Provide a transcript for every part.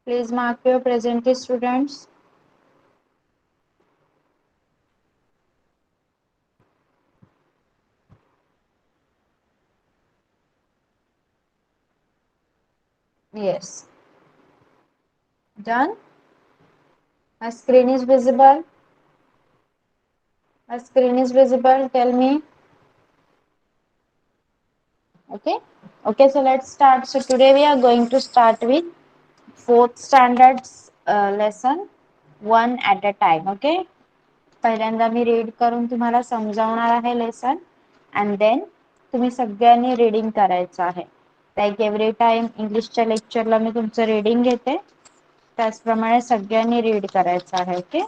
Please mark your present students. Yes. Done. My screen is visible. My screen is visible. Tell me. Okay. Okay. So let's start. So today we are going to start with fourth standards lesson one at a time. Okay. पहिल्यांदा me read करून तुम्हाला समजावणार आहे lesson and then तुम्ही सगळ्यांनी reading करायचं आहे. Like every time इंग्लिशच्या लेक्चरला मी तुमचं reading घेते त्याचप्रमाणे सगळ्यांनी रीड करायचं आहे. Okay.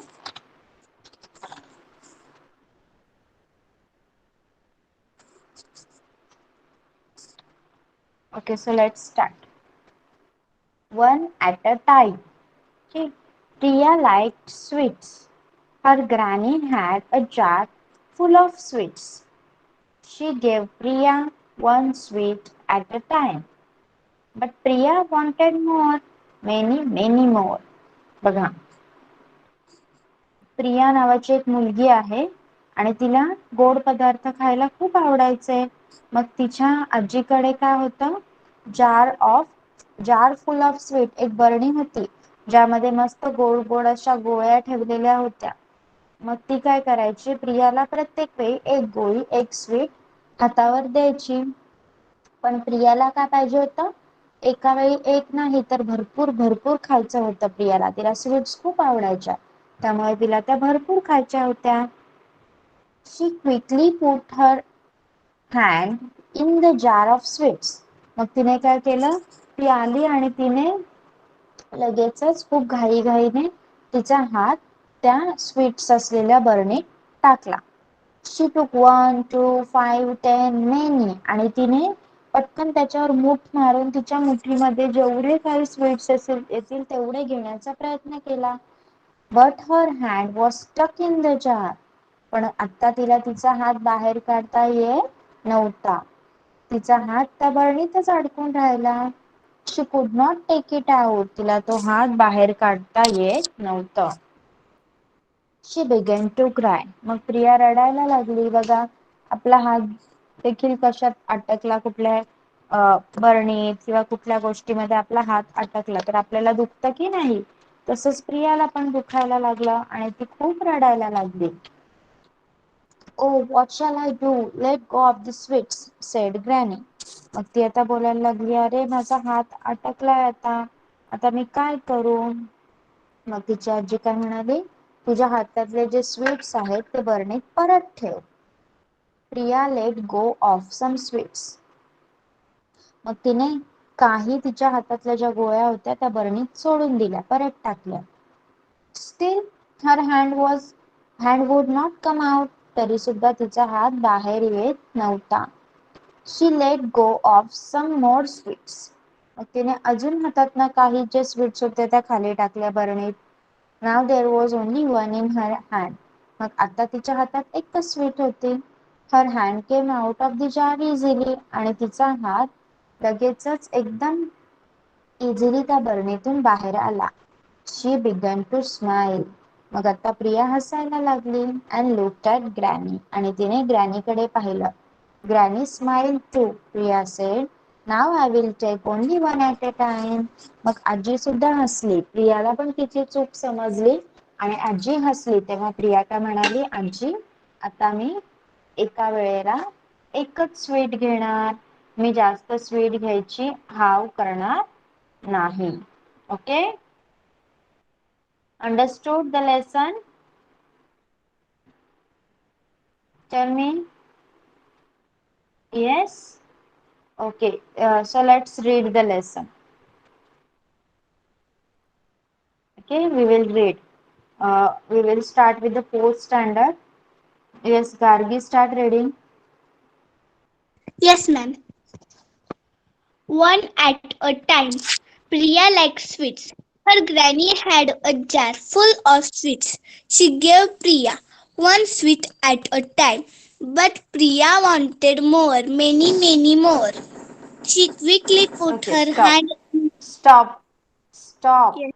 Okay, so let's start. One at a time. Okay. Priya liked sweets. Her granny had a jar full of sweets. She gave Priya one sweet at a time. But Priya wanted more, many more. बघा, प्रिया नावाची एक मुलगी आहे आणि तिला गोड पदार्थ खायला खूप आवडायचे. मग तिच्या आजीकडे काय होतं, जार फुल ऑफ स्वीट, एक बरणी होती ज्यामध्ये मस्त गोड गोड अशा गोळ्या ठेवलेल्या होत्या. मग ती काय करायची, प्रियाला प्रत्येक वेळी एक गोळी एक स्वीट हातावर द्यायची. पण प्रियाला काय पाहिजे होतं, एका वेळी एक नाही तर भरपूर भरपूर खायचं होतं प्रियाला. तिला स्वीट्स खूप आवडायच्या त्यामुळे तिला त्या भरपूर खायच्या होत्या. She quickly put her hand in the jar of sweets. मग तिने काय केलं, ती आली आणि तिने लगेचच खूप घाईघाईने तिचा हात त्या स्वीट्स असलेल्या बरणीत टाकला. शी टूक 1, 2, 5, 10 मेनी, आणि तिने पटकन त्याच्यावर मूठ मारून तिच्या मुठीमध्ये जेवढे काही स्वीट्स येतील तेवढे घेण्याचा प्रयत्न केला. But her hand was stuck in the jar. पण आता तिला तिचा हात बाहेर काढता येत नव्हता. तिचा हात त्या बरणीतच अडकून राहिला. शी कुड नॉट टेक इट आउट. तिला तो हात बाहेर काढता येत नव्हतं. शी बिगन टू क्राय. मग प्रिया रडायला लागली. बघा, आपला हात देखील कशात अटकला, कुठल्या बरणीत किंवा कुठल्या गोष्टीमध्ये आपला हात अटकला तर आपल्याला दुखतं की नाही, तसंच प्रियाला पण दुखायला लागलं आणि ती खूप रडायला लागली. Oh what shall I do, let go of the sweets, said granny. मग ती आता बोलायला लागली, अरे माझा हात अटकलाय, आता मी काय करू. मग तिची आजी काय म्हणाली, तुझ्या हातातले जे स्वीट्स आहेत ते बरणीत परत ठेव. Priya let go of some sweets. मग तिने काही तिच्या हातातल्या ज्या गोळ्या होत्या त्या बरणीत सोडून दिल्या, परत टाकल्या. Still her hand would not come out. तरी सुद्धा तिचा हात बाहेर येत नव्हता. She let go of some more sweets. मग तिने अजून हातातनं काही जे स्वीट्स होते त्या खाली टाकल्या बरणीत. Now there was only one in her hand. मग आता तिच्या हातात एकच स्वीट होती. Her hand came out of the jar easily. आणि तिचा हात लगेचच एकदम इझिली त्या बरणीतून बाहेर आला. She began to smile. मग आता प्रिया हसायला लागली. And looked at granny. आणि तिने ग्रॅनीकडे पाहिलं. Granny smile too. Priya said, now I will take only one at a time. मग आजी सुद्धा हसली. प्रियाला पण तिची चूक समजली आणि आजी हसली. तेव्हा प्रिया काय म्हणाली, आजी आता मी एका वेळेला एकच स्वीट घेणार, मी जास्त स्वीट घ्यायची हाव करणार नाही. Okay, understood the lesson. Tell me. Yes. Okay. So let's read the lesson. Okay, we will read. We will start with the fourth standard. Yes, Gargi, start reading. Yes, ma'am. One at a time. Priya liked sweets. Her granny had a jar full of sweets. She gave Priya one sweet at a time. But Priya wanted more, many more. She quickly put Okay, her stop. hand. Stop. Stop. Yes.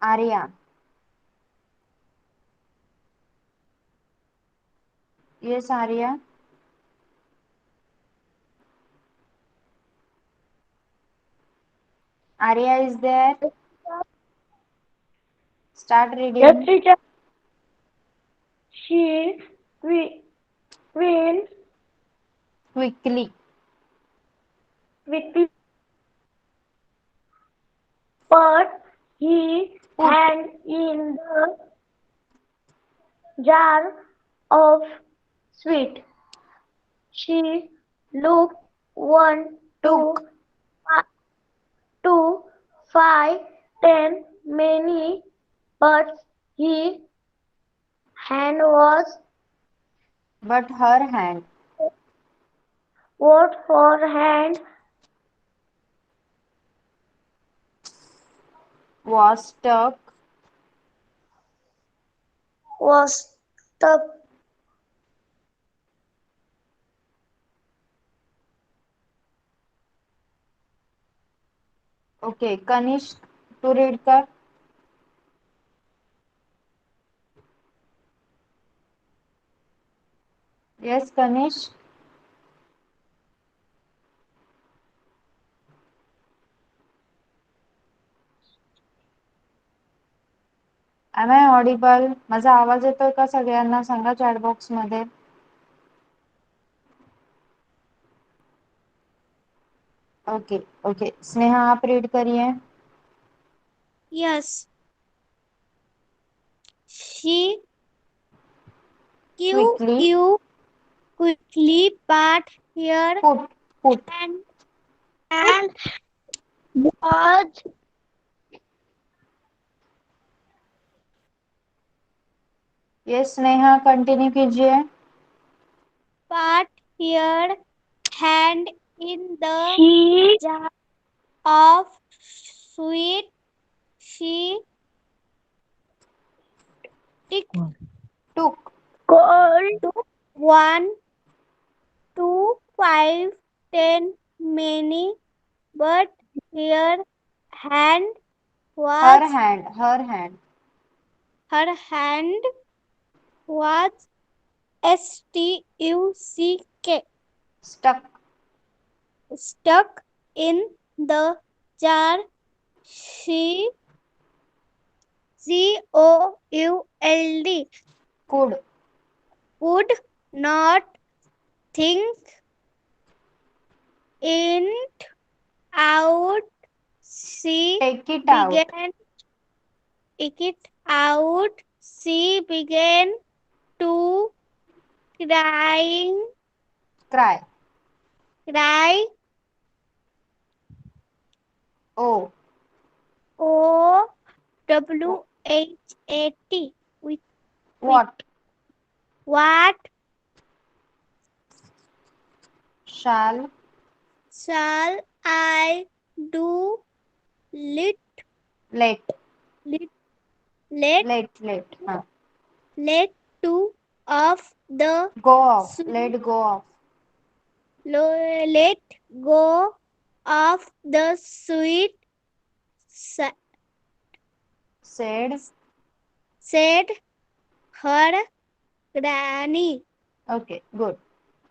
Arya. Yes, Arya. Arya is there. Start Yes, reading teacher. She went quickly. quickly, but he Put. hand in the jar of sweet. She looked one, Took. two, 5, 10, many, but his hand But her hand was for hand was stuck. was stuck. Okay. Kanish, to read कर. Yes, Kanish. Am I audible? माझा आवाज येतोय का सगळ्यांना सांगा chat box मध्ये. Okay okay. Sneha आप read करिए. Yes. She give Quickly. you quickly, but here Put. and was Yes, Sneha continue कीजिए. but here hand in the She jar of sweet. She Took. called took 1, 2, 5, 10, many, but her hand Her was hand. Her hand. her hand was stuck Stuck. stuck in the jar. She could Could. could not think it out. She Take it out. began it out. She began to crying Cry. cry. O. O W H A T. With What? what Shall. shall I do? Let Let. let let Let. हाँ. let two of the Go off. sweet Let go off. let go of the sweet sa- Said. said her granny. Okay. Good.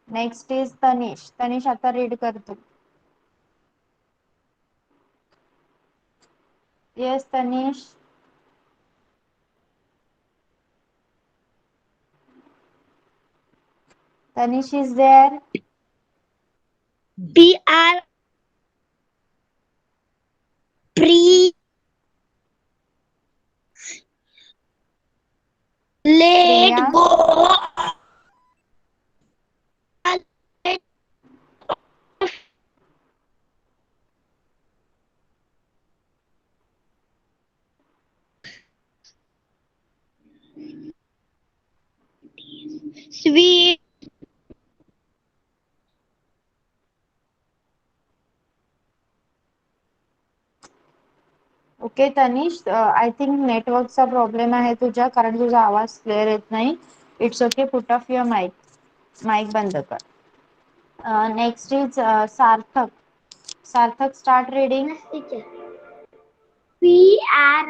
Next is Tanish. Tanish आता read कर तू. Yes, Tanish. Tanish is there. PR pre let Priya. go sweet okay Tanish I think नेटवर्कचा problem आहे तुझ्या कारण तुझा आवाज clear येत नाही. It's okay. Put off your mic बंद कर. Next is Sarthak. Sarthak start reading. Priya.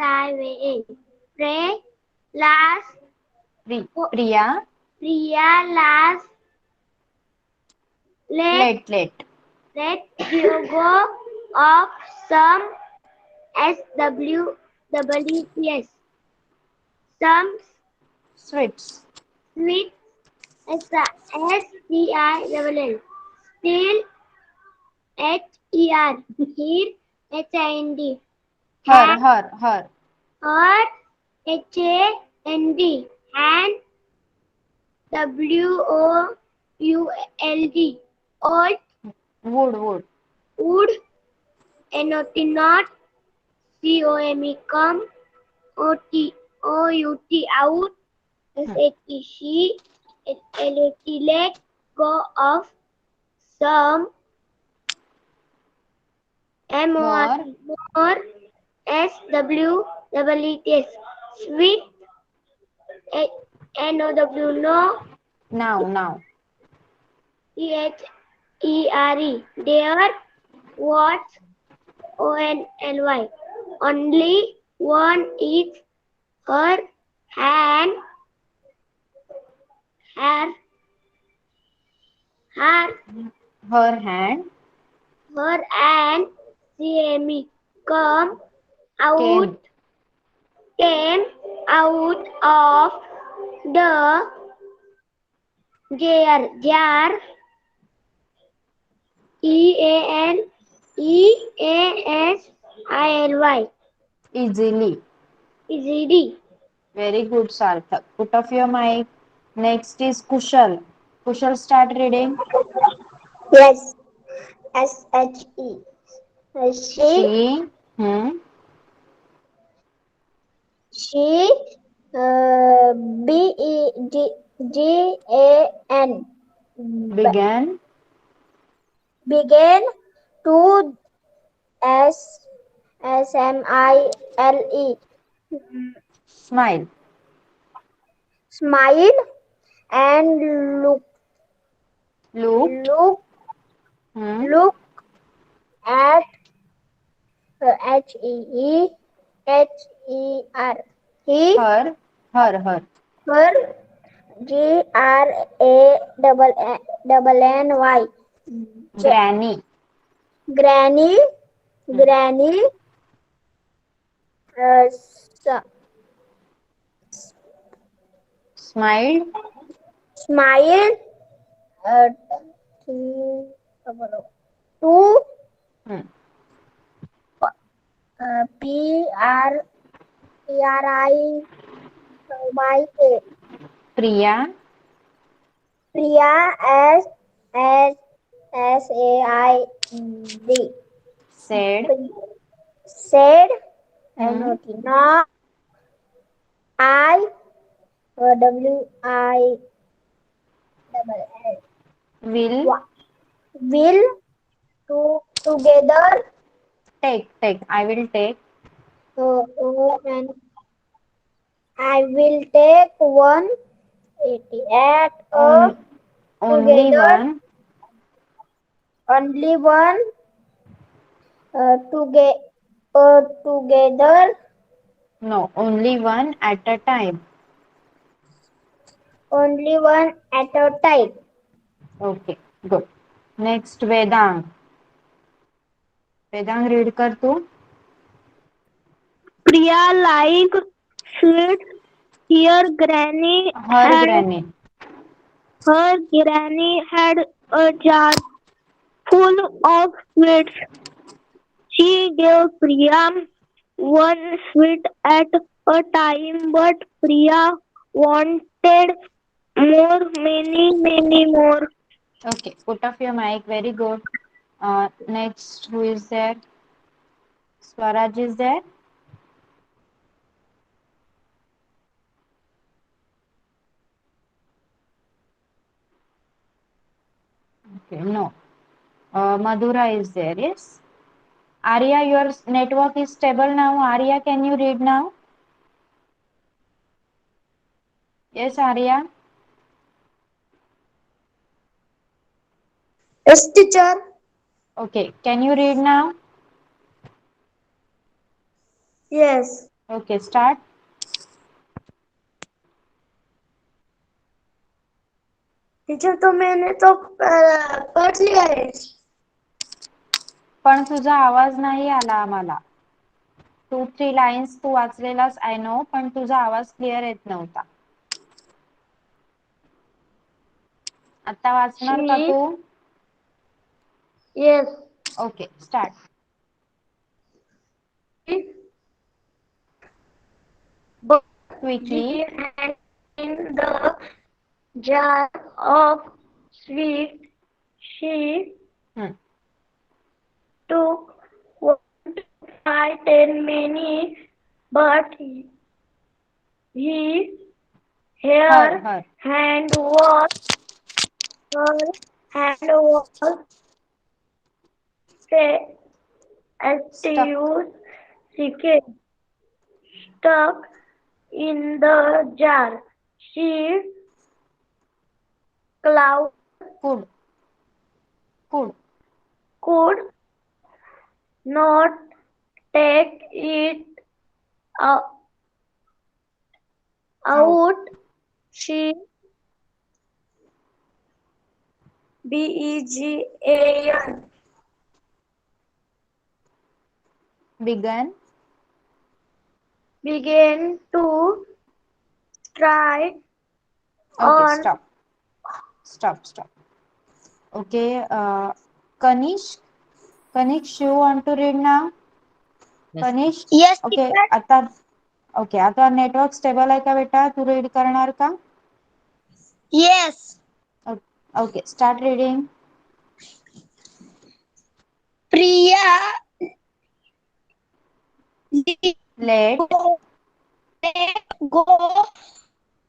Last. Priya. Priya last. Let Let. go of some SWWS. Some Sweets. sweet STILL. Still HER. Here HIND. Her. Hand Her. or HAND. Hand WOULD. Old Wood. would not come out Hmm. SAT let go of some MOR More. more SWEET sweet NOW no Now. THERE there what ONLY only one is her hand her her Her hand her and CME come out came. came out of the jar EANEASILY Easily. easily. Very good, Sarthak. Put off your mic. Next is Kushal. Kushal, start reading. Yes, SHE. She, She. Hmm. she, BEGAN Began. began to SMILE Smile. smile and Looked. look Hmm. look at HEHER. He, Her. her, GRANNY. Granny. Granny, Hmm. granny, uh, s- Smiled. smile, uh, to, Hmm. PRIYA. Priya. Priya as SAID. Said. Said, Hmm. not I WI double Will. L. Will together Take. I will take. and I will take 188 On only together one. only one together No, only one at a time. only one at a time. Okay, good. Next, Vedang. Vedang, read कर तू. Priya like sweets. Her granny Her had granny. her granny had a jar full of sweets. She gave Priya one sweet at a time, but Priya wanted many more. Okay, put off your mic. Very good. Next, who is there? Swaraj is there? Okay, no. Madhura is there, yes? Arya, your network is stable now. Arya, can you read now? Yes, Arya. Yes, teacher. Okay, can you read now? Yes. Okay, start. Teacher तो मैंने तो पढ़ लिया है. पण तुझा आवाज नाही आला आम्हाला. 2-3 लाईन्स तू वाचलेलास आय नो, पण तुझा आवाज क्लिअर येत नव्हता. आता वाचणार का तू? Yes. Okay, start. But quickly. the hand in the jar of sweet she took 1 to 5 10 minutes, but her her her hand was her hand was stuck. sticky, stuck in the jar. She cloud कुड कुड could not take it out. Out. She began began. began to try okay, on stop stop stop. Okay, Kanishk. Kanishk, you want to read now? Kanishk. Yes, okay, teacher. आता. Okay, आता network stable आहे का बेटा? तू read करणार का? Yes. Okay, start reading. Priya let let go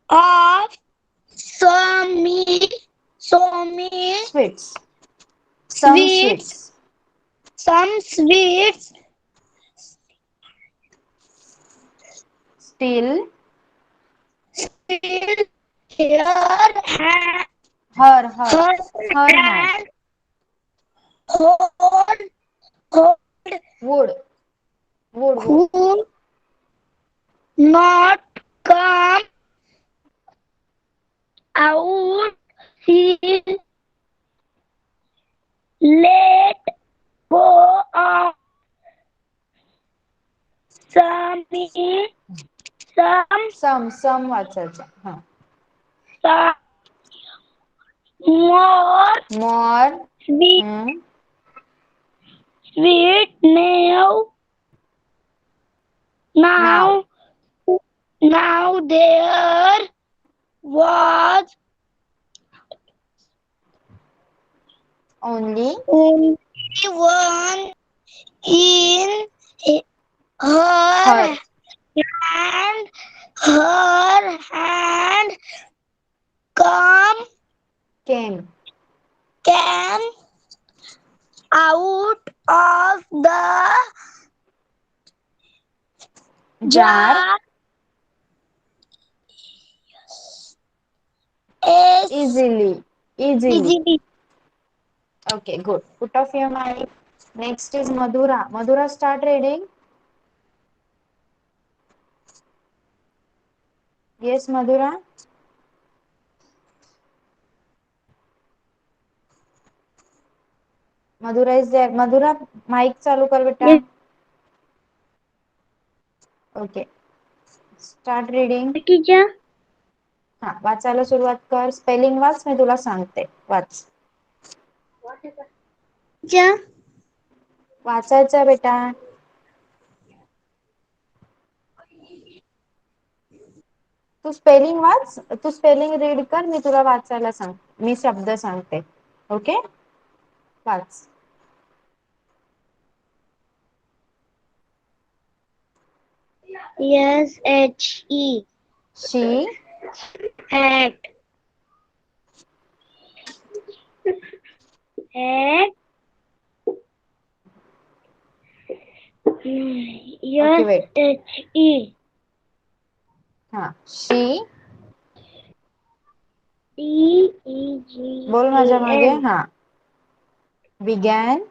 of so many sweets. Some sweets, sweets. some sweets, still. still her her her her her hand. hand hold would would would. could not come out. She let go of some सम वाचायचं. हा. some more more. sweet now. now now there was only only one in her her. hand. Her hand come came. came out of the jar. jar as easily. Easily. easily. Okay, good. Put off your mic. Next is Madhura. Madhura, start reading. Yes, Madhura. Madhura is there. Madhura, mic चालू कर बेटा. Yes, Okay. Start reading. teacher. हा, वाचायला सुरुवात कर. Spelling वाच, मी तुला सांगते. वाच. Teacher. वाचायचं बेटा. तू स्पेलिंग वाच. तू स्पेलिंग रीड कर, मी तुला वाचायला सांग. मी शब्द सांगते. ओके, वाच. SHE she. hat hat okay, wait. SHE हा, शी. बोल माझ्या मागे. BEGAN हा. Began.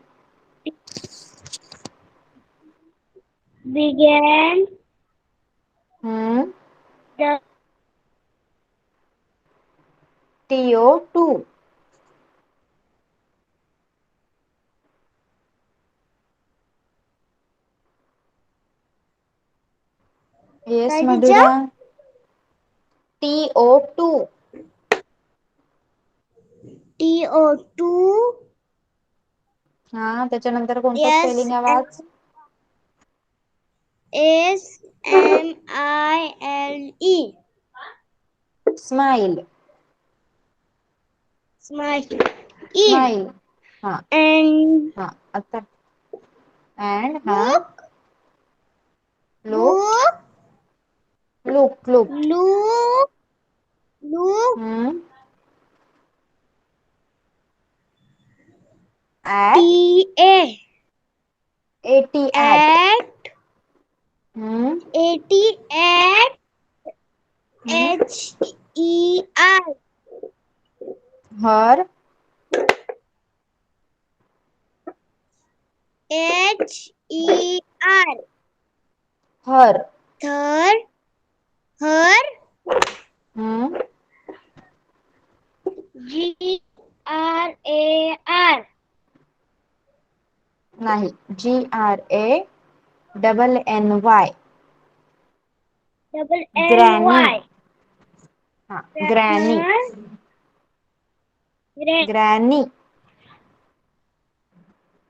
began Hmm. the TO2. Yes, काय teacher? Madhura. TO2. TO2 हा, त्याच्यानंतर कोणतं S स्पेलिंग आहे वाच? SMILE. स्माइल. Smile. स्माइल. हा And हा आता. अँड हा. look, look. look, look look. look, look. Hmm. At. TA. AT at. At hmm. AT at hmm. HER. Her. HER. Her. Third, her. Hmm. GRAR. नाही. GRANNY. Double granny. NY. हा, granny. Granny.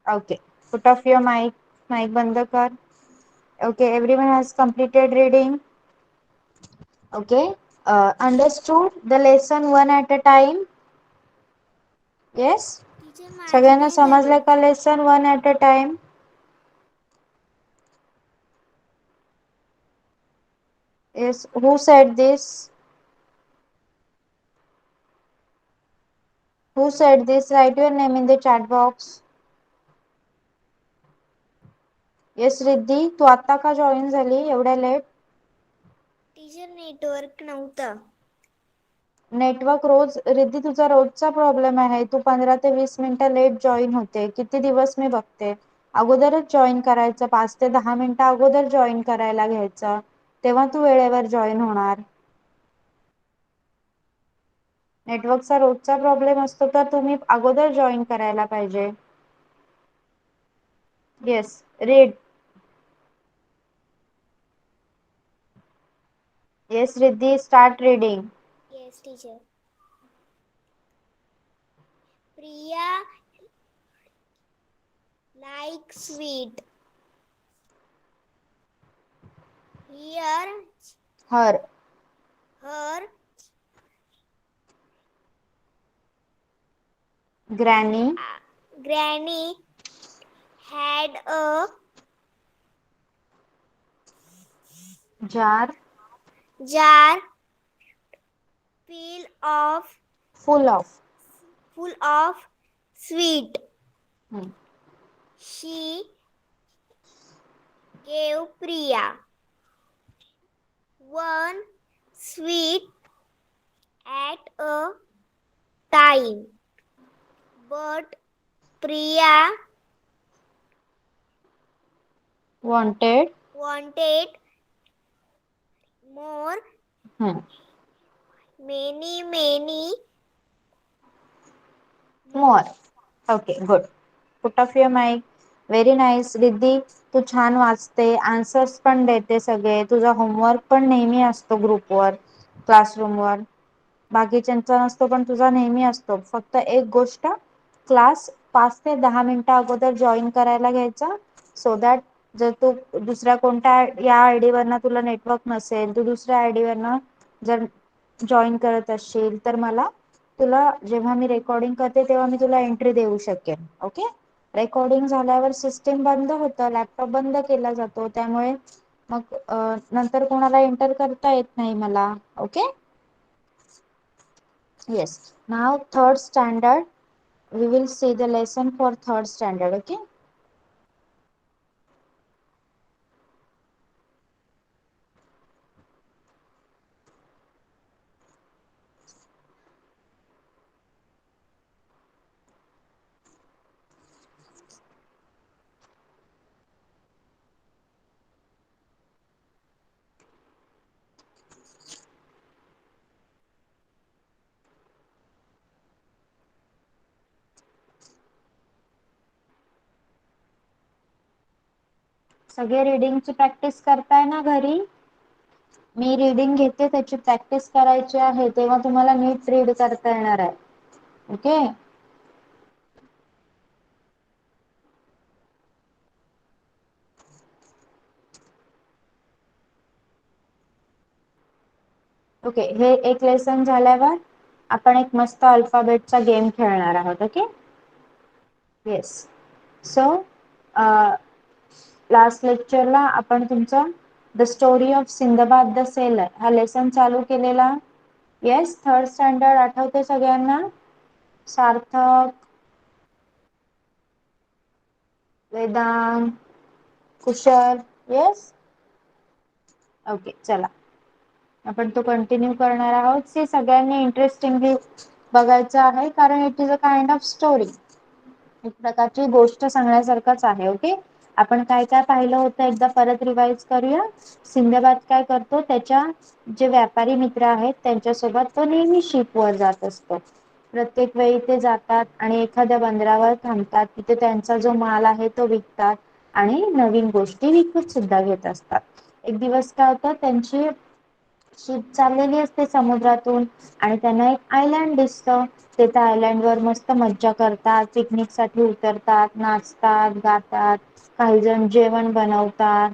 Okay. Put off your mic. Mic बंद कर. Okay, everyone has completed reading. Okay, understood the lesson one at a time. Yes, teacher माझं सगळ्यांना नाही झालं. समजलं का lesson one at a time? Yes, who said this? Who said this? Write your name in the chat box. Yes, Riddhi, तू आता का join झाली एवढ्या लेट? टीचर नेटवर्क नव्हतं. नेटवर्क रोज, रिद्धी तुझा रोजचा प्रॉब्लेम आहे. तू 15 ते 20 मिनिटं लेट जॉईन होते. किती दिवस मी बघते. अगोदरच जॉईन करायचं, 5 ते 10 मिनिटं अगोदर जॉईन करायला घ्यायचं, तेव्हा तू वेळेवर जॉईन होणार. नेटवर्कचा रोजचा प्रॉब्लेम असतो तर तुम्ही अगोदर जॉईन करायला पाहिजे. Yes, read. Yes Riddhi, start reading. Yes teacher. Priya like sweet. Here her. her granny. granny had a jar. jar full of full of. sweet. She gave Priya one sweet at a time, but Priya wanted more, many more. Okay, good. Put off your mic. Very nice Riddhi, तू छान वाचते, answers पण देते सगळे, तुझा homework पण नेहमी असतो ग्रुपवर, क्लासरूमवर. बाकीच्यांचा नसतो पण तुझा नेहमी असतो. फक्त एक गोष्ट, क्लास 5 ते 10 मिनिटं अगोदर जॉईन करायला घ्यायचा, सो दॅट जर तू दुसऱ्या कोणत्या या आयडी वरनं तुला नेटवर्क नसेल, तू दुसऱ्या आयडी वरनं जर जॉईन करत असशील तर मला तुला जेव्हा मी रेकॉर्डिंग करते तेव्हा मी तुला एंट्री देऊ शकेन. ओके, रेकॉर्डिंग झाल्यावर सिस्टीम बंद होतं, लॅपटॉप बंद केला जातो, त्यामुळे मग नंतर कोणाला एंटर करता येत नाही मला. Okay, yes. Now third standard, we will see the lesson for third standard. Okay, सगळे रीडिंगची प्रॅक्टिस करताय ना घरी? मी रीडिंग घेते, त्याची प्रॅक्टिस करायची आहे, तेव्हा तुम्हाला नीट रीड करता येणार आहे. ओके. ओके, हे एक लेसन झाल्यावर आपण एक मस्त अल्फाबेटचा गेम खेळणार आहोत. ओके. येस. सो लास्ट लेक्चरला आपण तुमचा the story of Sinbad the seller हा लेसन चालू केलेला. येस, थर्ड स्टँडर्ड आठवते सगळ्यांना? सार्थक, वेदांत, कुशल. येस. ओके, चला आपण तो कंटिन्यू करणार आहोत. सी सगळ्यांनी इंटरेस्टिंगली बघायचं आहे, कारण it is a kind of story. एक प्रकारची गोष्ट सांगण्यासारखंच आहे. ओके. आपण काय काय पाहिलं होतं एकदा परत रिवाइज करूया. सिंदबाद काय करतो, त्याच्या जे व्यापारी मित्र आहेत त्यांच्यासोबत तो नेहमी शिपवर जात असतो. प्रत्येक वेळी ते जातात आणि एखाद्या बंदरावर थांबतात. तिथे त्यांचा जो माल आहे तो विकतात आणि नवीन गोष्टी विकत सुद्धा घेत असतात. एक दिवस काय होतं, त्यांची शिप चाललेली असते समुद्रातून आणि त्यांना एक आयलँड दिसतं. ते त्या आयलँड वर मस्त मज्जा करतात, पिकनिक साठी उतरतात, नाचतात, गातात, काही जण जेवण बनवतात.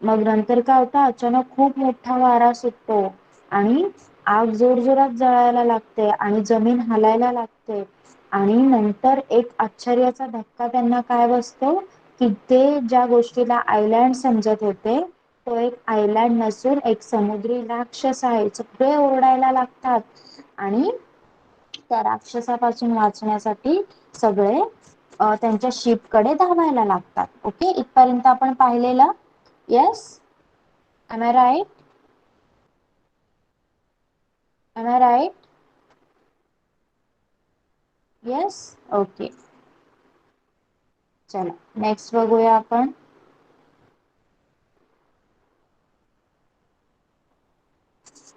मग नंतर काय होतं, अचानक खूप मोठा वारा सुटतो आणि आग जोरजोरात जळायला लागते आणि जमीन हालायला लागते. आणि नंतर एक आश्चर्याचा धक्का त्यांना काय बसतो, कि ते ज्या गोष्टीला आयलँड समजत होते तो एक आयलँड नसून एक समुद्री राक्षस आहे. सगळे ओरडायला लागतात आणि त्या राक्षसापासून वाचण्यासाठी सगळे त्यांच्या शिपकडे धावायला लागतात. ओके, इथपर्यंत आपण पाहिलेलं. Yes, am I right? Am I right? Yes. Okay, चला नेक्स्ट बघूया आपण.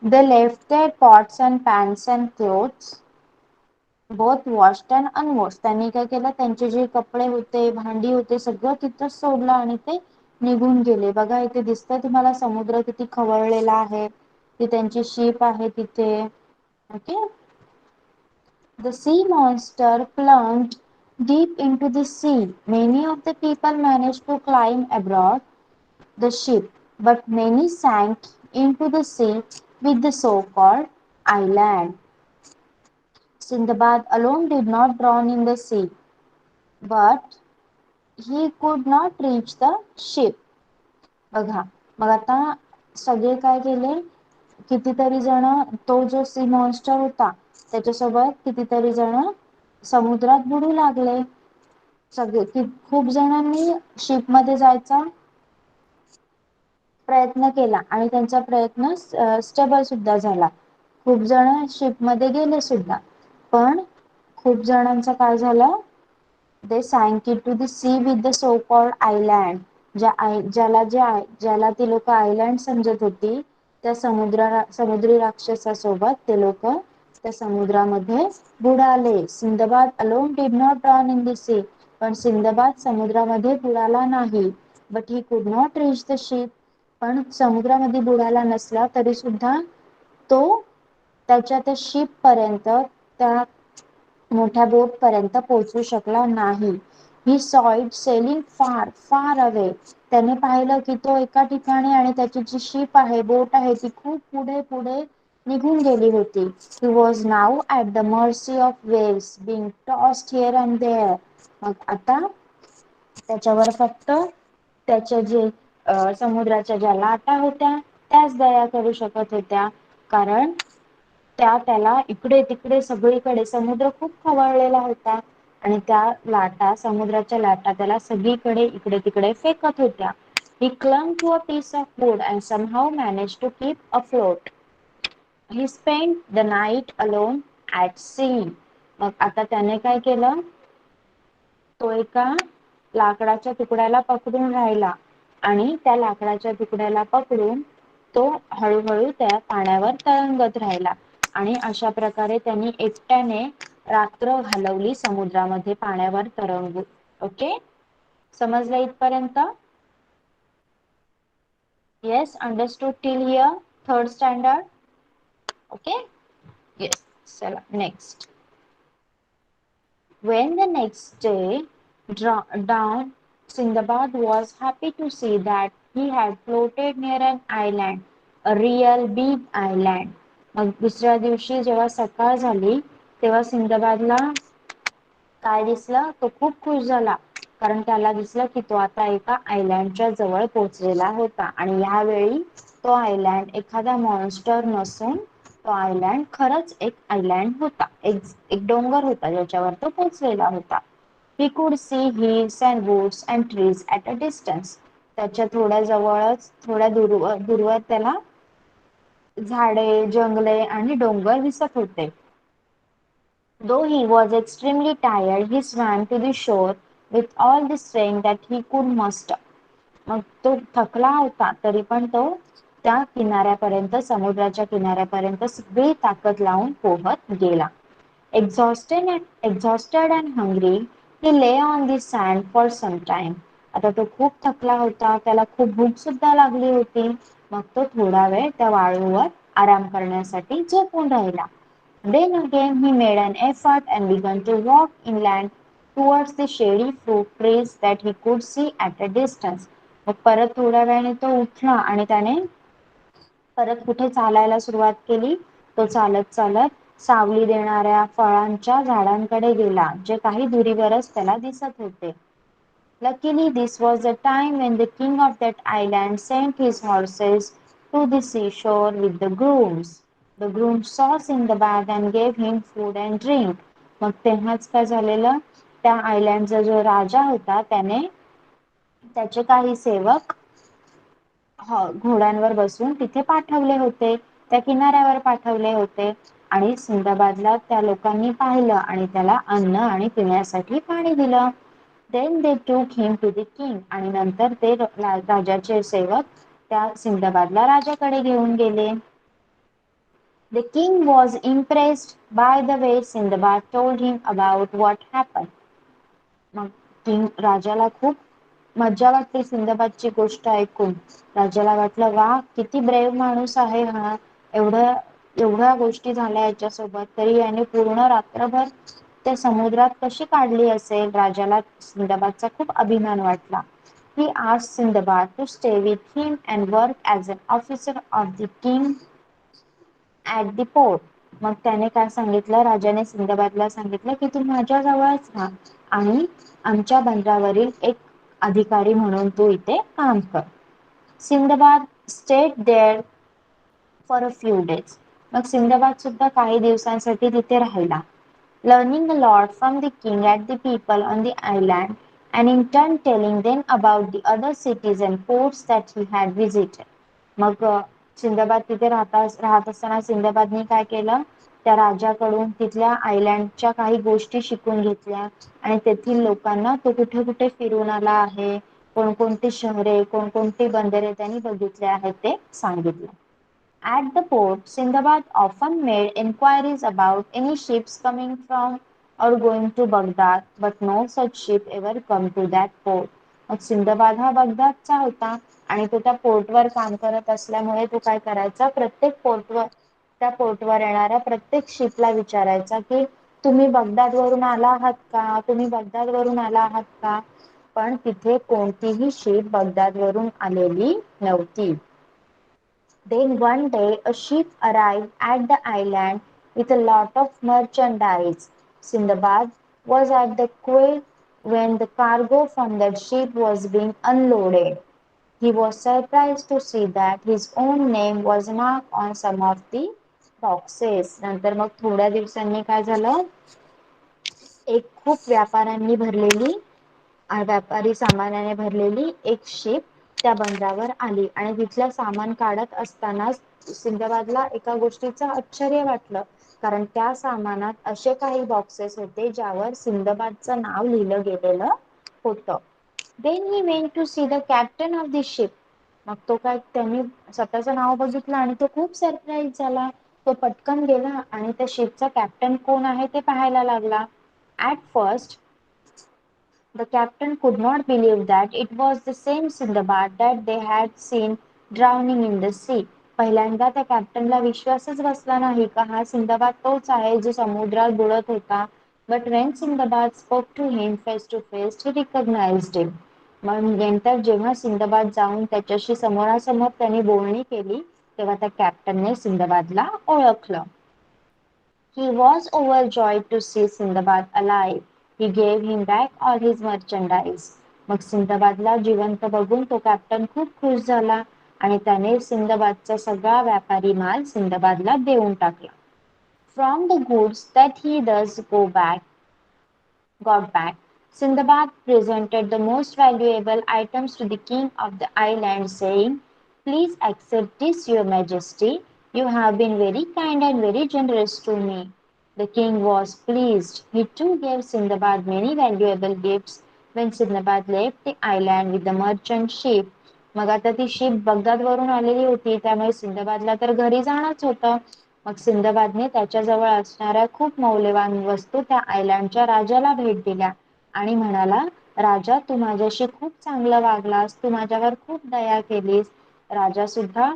They left their pots and pans and clothes both washed and unwashed. त्यांनी काय केलं, त्यांचे जे कपडे होते, भांडी होते, सगळं तिथंच सोडलं आणि ते निघून गेले. बघा इथे दिसतंय तुम्हाला समुद्र किती खवळलेला आहे. ती त्यांची शिप आहे तिथे. Okay. The sea monster plunged deep into the sea. Many of the people managed to climb aboard the ship, but many sank into the sea with the so-called island. Sindbad alone did not drown in the sea, but he could not reach the ship. बघा, मग आता सगळे काय केले, कितीतरी जण, तो जो सी मॉन्स्टर होता त्याच्यासोबत कितीतरी जण समुद्रात बुडू लागले. सगळे खूप जणांनी शिप मध्ये जायचा प्रयत्न केला आणि त्यांचा प्रयत्न स्टेबल सुद्धा झाला. खूप जण शिप मध्ये गेले सुद्धा, पण खूप जणांचं काय झालं, they sank into the sea with the so called island. ज्याला ती लोक आयलँड समजत होती, त्या समुद्री राक्षसासोबत ते लोक त्या समुद्रामध्ये बुडाले. Sinbad alone did not drown in the sea. पण सिंदबाद समुद्रामध्ये बुडाला नाही. but he could not reach the ship. पण समुद्रामध्ये बुडाला नसला तरी सुद्धा तो त्याच्या त्या शिप पर्यंत, त्या मोठ्या बोट पर्यंत पोहोचू शकला नाही. ही saw it sailing far far away. त्याने पाहिलं की तो एका ठिकाणी आणि त्याची जी शिप आहे, बोट आहे, ती खूप पुढे पुढे निघून गेली होती. He was now at the mercy of waves, being tossed here and there. मग आता त्याच्यावर फक्त त्याच्या जे समुद्राच्या ज्या लाटा होत्या त्याच दया करू शकत होत्या, कारण त्याला इकडे तिकडे सगळीकडे समुद्र खूप खवळलेला होता आणि त्या लाटा, समुद्राच्या लाटा त्याला सगळीकडे इकडे तिकडे फेकत होत्या. He clung to a piece of wood and somehow managed to keep afloat. He spent the night alone at sea. मग आता त्याने काय केलं, तो एका लाकडाच्या तुकड्याला पकडून राहिला आणि त्या लाकडाच्या तुकड्याला पकडून तो हळूहळू त्या पाण्यावर तरंगत राहिला आणि अशा प्रकारे त्यांनी एकट्याने रात्र घालवली समुद्रामध्ये पाण्यावर तरंगून. ओके, समजलं इथपर्यंत? Yes, understood till here, third standard. Okay, yes. So next, when the next day dawned, Sindbad was happy to see that he had floated near an island, a real big island. मग दुसऱ्या दिवशी जेव्हा सकाळ झाली तेव्हा सिंदबादला काय दिसलं, तो खूप खुश झाला कारण त्याला दिसलं की तो आता एका आयलँडच्या जवळ पोहोचलेला होता आणि यावेळी तो आयलँड एखादा मॉन्स्टर नसून तो आयलँड खरंच एक आयलँड होता, एक डोंगर होता ज्याच्यावर तो पोहोचलेला होता. He could see hills and woods and trees at a distance. त्याच्या थोड्या जवळच थोड्या दूरवर त्याला झाडे, जंगले आणि डोंगर दिसत होते. Though he was extremely tired, he swam to the shore with all the strength that he could muster. मग तो थकला होता तरी पण तो त्या किनाऱ्यापर्यंत समुद्राच्या किनाऱ्यापर्यंत सगळी ताकद लावून पोहत गेला. Exhausted and hungry, he lay on the sand for some time. आता तो खूप थकला होता, त्याला खूप भूक सुद्धा लागली होती. मग तो थोडा वेळ त्या वाळूवर आराम करण्यासाठी झोपून राहिला. Then again he made an effort and began to walk inland towards the shady fruit trees that he could see at a distance. मग परत थोड्या वेळाने तो उठला आणि त्याने परत कुठे चालायला सुरुवात केली. तो चालत चालत सावली देणाऱ्या फळांच्या झाडांकडे गेला जे काही दुरीवरच त्याला दिसत होते. Luckily, this was the time when the king of that island sent his horses to the seashore with the grooms. The grooms saw Sindbad and gave him food and drink. मग तेव्हाच काय झालेलं, त्या आयलँडचा जो राजा होता त्याने त्याचे काही सेवक घोड्यांवर बसून तिथे पाठवले होते, त्या किनाऱ्यावर पाठवले होते आणि सिंदबादला त्या लोकांनी पाहिलं आणि त्याला अन्न आणि पिण्यासाठी पाणी दिलं. Then they took him to the king आणि नंतर ते राजाचे सेवक त्या सिंदबादला राजाकडे घेऊन गेले. The king was impressed by the way Sindbad told him about what happened. मग किंग राजाला खूप मज्जा वाटली सिंदबादची गोष्ट ऐकून. राजाला वाटलं वा किती ब्रेव माणूस आहे हा, एवढ्या गोष्टी झाल्या याच्यासोबत तरी याने पूर्ण रात्रभर त्या समुद्रात कशी काढली असेल. राजाला सिंदबादचा खूप अभिमान वाटला. He asked Sindbad to stay with him and work as an officer of the king at the port. मग त्याने काय सांगितलं, राजाने सिंदबादला सांगितलं की तू माझ्या जवळच राहा आणि आमच्या बंदरावरील एक अधिकारी म्हणून तू इथे काम कर. Sindbad stayed there for a few days. मग सिंदबाद सुद्धा काही दिवसांसाठी तिथे राहिला. Learning a lot from the king and the people on the island and in turn telling them about the other cities and ports that he had visited. मग Sinbad तिथे राहत असताना सिंदबादने काय केलं, त्या राजाकडून तिथल्या आयलँडच्या काही गोष्टी शिकून घेतल्या आणि तेथील लोकांना तो कुठे कुठे फिरून आला आहे, कोणकोणती शहरे कोणकोणती बंदरे त्यांनी बघितले आहेत ते सांगितले. At the port, Sindbad often made inquiries about any ships coming from or going to Baghdad, but no such ship ever come to that port. मग सिंदबाद हा बगदादचा होता आणि तो त्या पोर्टवर काम करत असल्यामुळे तो काय करायचा, प्रत्येक पोर्टवर त्या पोर्टवर येणाऱ्या प्रत्येक शिपला विचारायचा की तुम्ही बगदाद वरून आला आहात का, तुम्ही बगदाद वरून आला आहात का. पण तिथे कोणतीही शिप बगदाद वरून आलेली नव्हती. Then one day a ship arrived at the island with a lot of merchandise. Sindbad was at the quay when the cargo from that ship was being unloaded. He was surprised to see that his own name was marked on some of the boxes. नंतर मग थोड्या दिवसांनी काय झालं, एक खूप व्यापारी सामानाने भरलेली एक शिप त्या बंदरावर आली आणि तिथलं सामान काढत असतानाच सिंदबादला एका गोष्टीचं आश्चर्य वाटलं, कारण त्या सामानात असे काही बॉक्सेस होते ज्यावर सिंदबादचं नाव लिहिलं गेलेलं होतं. Then he went to see the captain of the ship. मग तो काय त्यांनी स्वतःचं नाव बघितलं आणि तो खूप सरप्राईज झाला. तो पटकन गेला आणि त्या शिपचा कॅप्टन कोण आहे ते पाहायला लागला. At first the captain could not believe that it was the same Sindbad that they had seen drowning in the sea. पहिल्यांदा त्या कॅप्टनला विश्वासच बसला नाही का हा सिंदबाद तोच आहे जो समुद्रात बुडत होता. But when Sindbad spoke to him face to face, he recognized him. मग नंतर जेव्हा सिंदबाद जाऊन त्याच्याशी समोरासमोर त्यांनी बोलणी केली तेव्हा त्या कॅप्टनने सिंदबादला ओळखलं. He was overjoyed to see Sindbad alive. He gave him back all his merchandise. मग सिंदबादला जिवंत बघून तो कॅप्टन खूप खुश झाला आणि त्याने सिंदबादचा सगळा व्यापारी माल सिंदबादला देऊन टाकला. From the goods that he thus got back, Sindbad presented the most valuable items to the king of the island, saying, "Please accept this, your majesty. You have been very kind and very generous to me." The king was pleased. He too gave Sindbad many valuable gifts when Sindbad left the island with the merchant ship. मग आता ती ship Baghdad वरून आलेली होती त्यामुळे सिंदबादला तर घरी जाणंच होतं. मग सिंदबादने त्याच्याजवळ असणाऱ्या खूप मौल्यवान वस्तू त्या आयलँडच्या राजाला भेट दिल्या आणि म्हणाला, राजा तू माझ्याशी खूप चांगलं वागलास, तू माझ्यावर खूप दया केलीस. राजा सुद्धा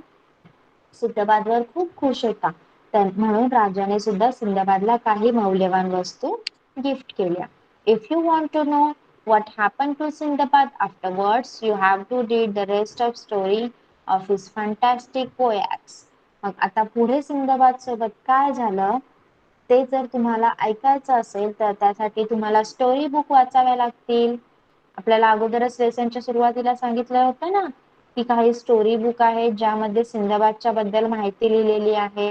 सिंदबादवर खूप खुश होता. म्हणून राजाने सुद्धा सिंदबादला काही मौल्यवान वस्तू गिफ्ट केल्या. If you want to know what happened to Sindbad afterwards, you have to read the rest of story of his fantastic voyage. मग आता पुढे सिंदबाद सोबत काय झालं ते जर तुम्हाला ऐकायचं असेल तर त्यासाठी तुम्हाला स्टोरी बुक वाचाव्या लागतील. आपल्याला अगोदरच लेसनच्या सुरुवातीला सांगितलं होतं ना की काही स्टोरी बुक आहेत ज्यामध्ये सिंदबादच्या बद्दल माहिती लिहिलेली आहे.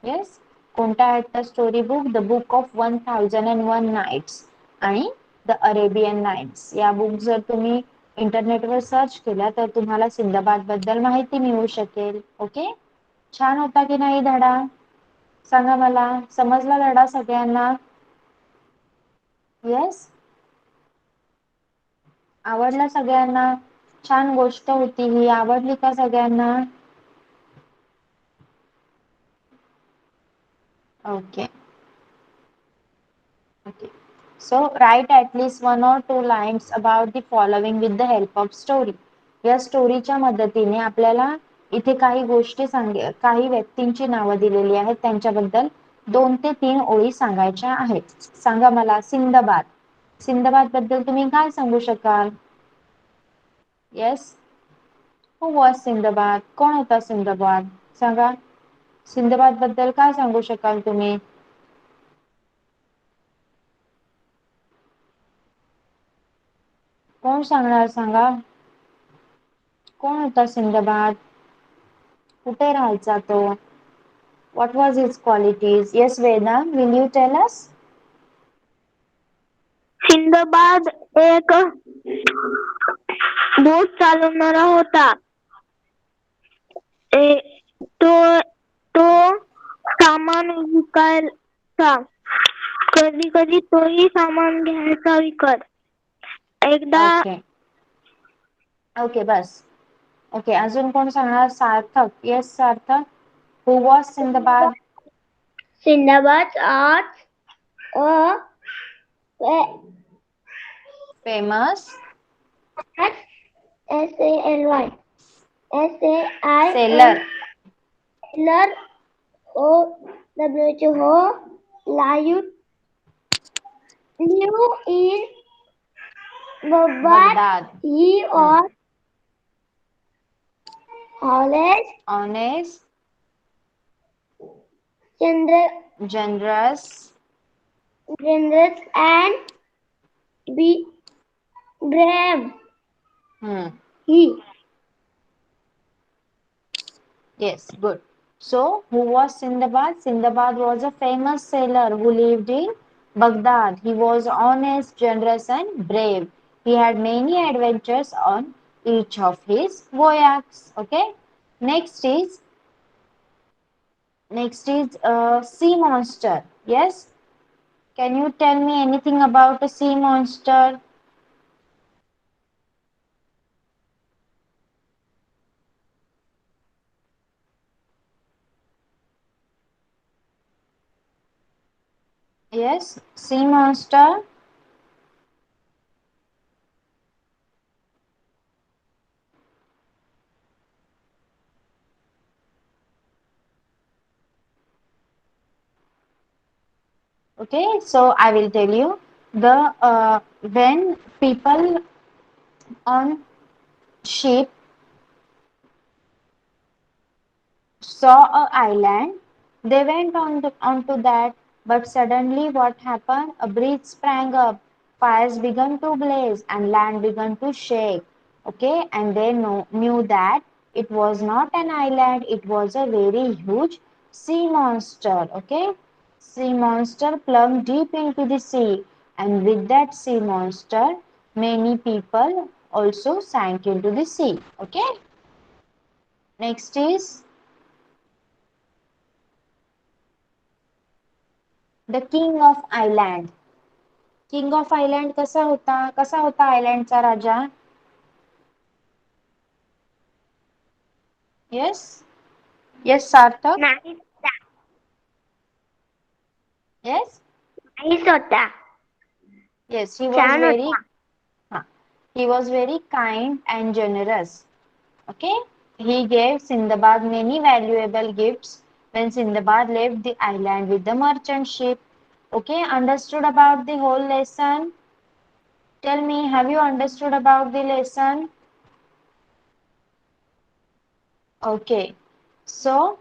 येस, कोणत्या आहेत त्या story book? The book of 1001 nights आणि द अरेबियन नाईट्स. या बुक जर तुम्ही इंटरनेटवर सर्च केल्या तर तुम्हाला सिंदबाद बद्दल माहिती मिळू शकेल. ओके, छान होता की नाही धडा? सांगा मला, समजला धडा सगळ्यांना? येस, आवडला सगळ्यांना? छान गोष्ट होती ही, आवडली का सगळ्यांना? Okay. Okay. So write at least 1 or 2 lines about the following with the help of story. या स्टोरीच्या मदतीने आपल्याला इथे काही गोष्टी काही व्यक्तींची नावं दिलेली आहेत त्यांच्याबद्दल 2 ते 3 ओळी सांगायच्या आहेत. सांगा मला, सिंदबाद. सिंदबाद बद्दल तुम्ही काय सांगू शकाल? Yes, who was Sinbad? कोण होता सिंदबाद? सांगा, सिंदबाद बद्दल काय सांगू शकाल तुम्ही? कोण सांगणार? सांगा, कोण होता सिंदबाद? कुठे राहायचा तो? What was his qualities? Yes, Veda, will you tell us? Sinbad एक बोट चालवणारा होता. तो तो सामान विकायचा. कधी कधी तोही सामान घ्यायचा विकत. एकदा ओके बस. ओके, अजून कोण सांगणार? Sarthak. Yes Sarthak, who was Sindbad? Sindbad आज फेमस SALY सेलर. Sailor live in Baghdad. He was honest, generous and brave. Yes, good. So, who was Sindbad? Sindbad was a famous sailor who lived in Baghdad. He was honest, generous, and brave. He had many adventures on each of his voyages. Okay. Next is sea monster. Yes. Can you tell me anything about a sea monster? Yes, sea monster. Okay, so I will tell you the when people on ship saw a island, they went onto that, but suddenly what happened? A breeze sprang up, fires began to blaze, and land began to shake. Okay, and they knew that it was not an island, it was a very huge sea monster. Okay, sea monster plunged deep into the sea, and with that sea monster, many people also sank into the sea. Okay, next is the king of island. King of island कसा होता आयलँडचा राजा? Yes yes सार्थक. नाहीच yes नाहीच होता. Yes he was छान very होता. he was very kind and generous. Okay, he gave Sindbad many valuable gifts when Sindbad left the island with the merchant ship. Okay, understood about the whole lesson? Tell me, have you understood about the lesson? Okay, so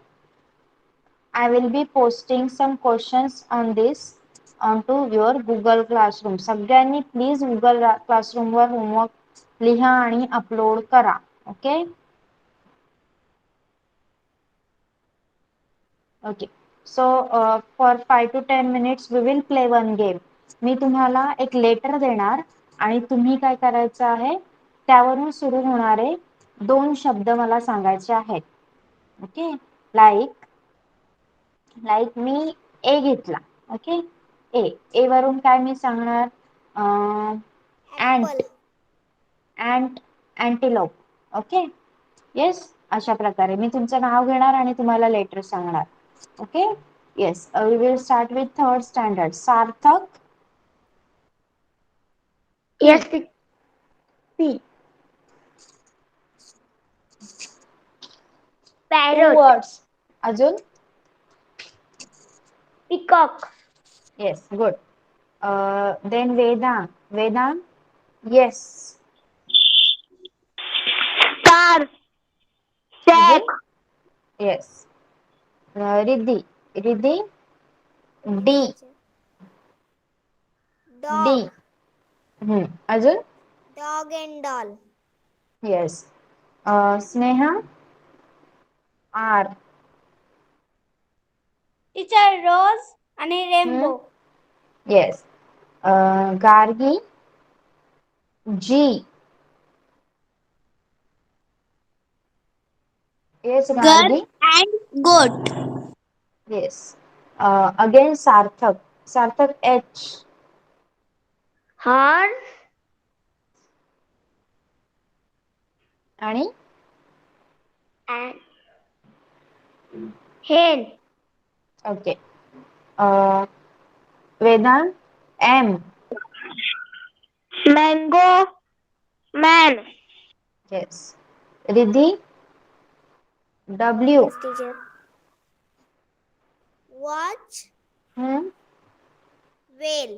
I will be posting some questions on this onto your Google Classroom. सगळ्यांनी please Google Classroom वर homework लिहा आणि upload करा. Okay okay so for 5 to 10 minutes we will play one game. मी तुम्हाला एक letter देणार आणि तुम्ही काय करायचं आहे त्यावरून सुरू होणारे 2 शब्द मला सांगायचे आहेत. ओके लाईक मी ए घेतला. ओके ए वरून काय मी सांगणार ऍपल. अँट अँटिलोप. ओके येस अशा प्रकारे मी तुमचं नाव घेणार आणि तुम्हाला लेटर सांगणार. Okay yes we will start with third standard. Sarthak. Yes. P. 2 parrot. words. अजून peacock. Yes good. Then Vedang. Yes. Car. अजून sack. Yes. Riddhi D. D. Dog. अजून dog and doll. Yes. Sneha R. Teacher rose आणि rainbow. Yes. Gargi G. Yes Girl Gargi. and goat. Yes. Again Sarthak H. Horse. आणि hen. Okay Vedant M. Mango. Man. Yes. Riddhi W. Yes teacher. Watch. वेल.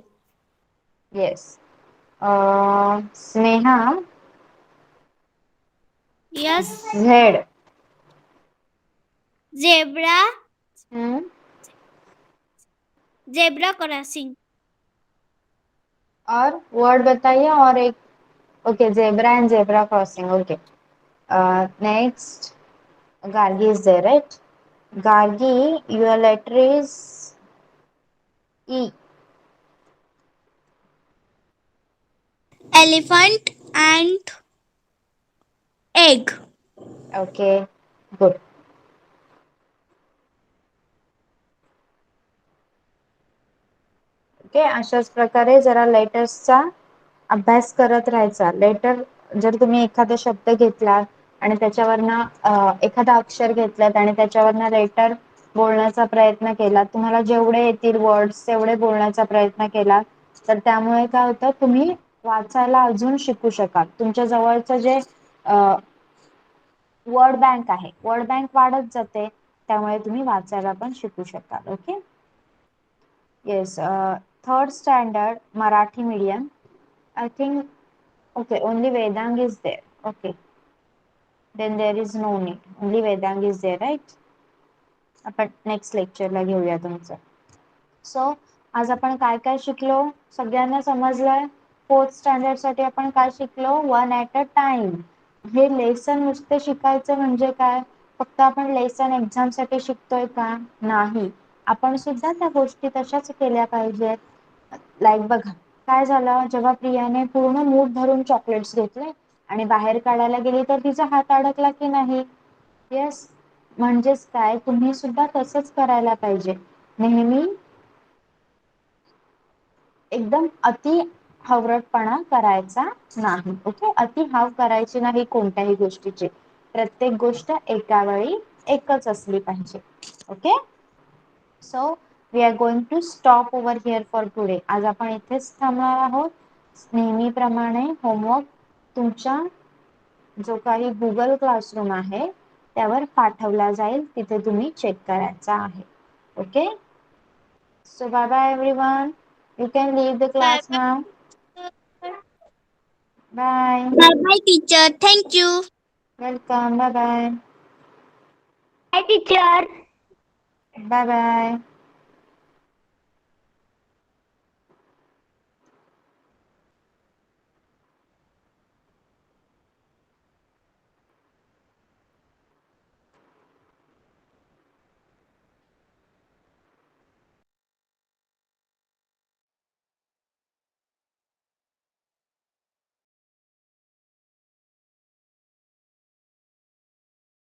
Yes. Sneha Yes. Z. Zebra. Hmm. Zebra crossing. और word बताइए और एक. Okay zebra and zebra crossing. Okay next Gargi is there right. Gargi your letter is E. Elephant and egg. Okay good. Okay अशाच प्रकारे जरा लेटर्सचा अभ्यास करत राहायचा. लेटर जर तुम्ही एखादा शब्द घेतला आणि त्याच्यावरनं एखादा अक्षर घेतलात आणि त्याच्यावरनं लेटर बोलण्याचा प्रयत्न केला तुम्हाला जेवढे येतील वर्ड्स तेवढे बोलण्याचा प्रयत्न केला तर त्यामुळे काय होतं तुम्ही वाचायला अजून शिकू शकाल. तुमच्या जवळचं जे वर्ड बँक आहे वर्ड बँक वाढत जाते त्यामुळे तुम्ही वाचायला पण शिकू शकाल. Okay Yes, third standard Marathi medium. I think, okay, only Vedang is there. Okay, then there is no need. Only Vedang is there, right? आपण नेक्स्ट लेक्चरला घेऊया तुमचं. सो आज आपण काय काय शिकलो सगळ्यांना समजलंय. फोर्थ स्टँडर्ड साठी आपण काय शिकलो? One at a time. हे लेसन नुसते शिकायचं म्हणजे काय? फक्त आपण लेसन एक्झाम साठी शिकतोय का? नाही. आपण सुद्धा त्या गोष्टी तशाच केल्या पाहिजेत. लाईक बघा काय झालं जेव्हा प्रियाने पूर्ण मूठ भरून चॉकलेट्स घेतले आणि बाहेर काढायला गेली तर तिचा हात अडकला की नाही? येस. म्हणजेच काय तुम्ही सुद्धा तसंच करायला पाहिजे. नेहमी एकदम अति हवरटपणा करायचा नाही. ओके, अति हाव करायची नाही कोणत्याही गोष्टीची. प्रत्येक गोष्ट एका वेळी एकच असली पाहिजे. Okay, so we are going to stop over here for today. आज आपण इथेच थांबणार आहोत. नेहमीप्रमाणे होमवर्क तुमच्या जो काही गुगल क्लासरूम आहे त्यावर पाठवला जाईल. तिथे तुम्ही चेक करायचा आहे. Okay, so bye bye everyone. You can leave the Bye class now. Bye. bye, teacher. Thank you. Welcome. Bye bye. Hi, teacher. Bye bye.